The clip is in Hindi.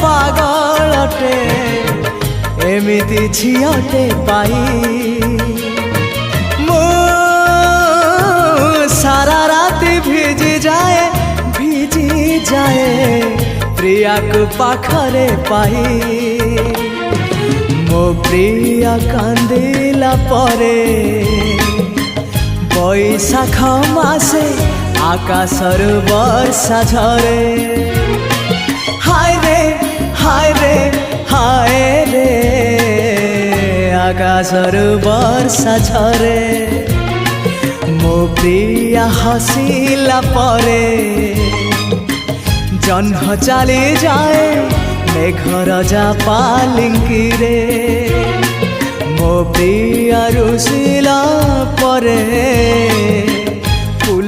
पागलटे एमिति झियटे पाई मु सारा राति भिजी जाए प्रिया को पाखरे पाई मो प्रिया कांदिला परे बैशाख मासे आकाशर वर्षा झरे हाय रे हाय रे हाय रे आकाशर वर्षा झरे मो प्रिया हसिला परे जह्न चली जाए मेघर जा पालिंकी रे मो प्रिया रुसिला परे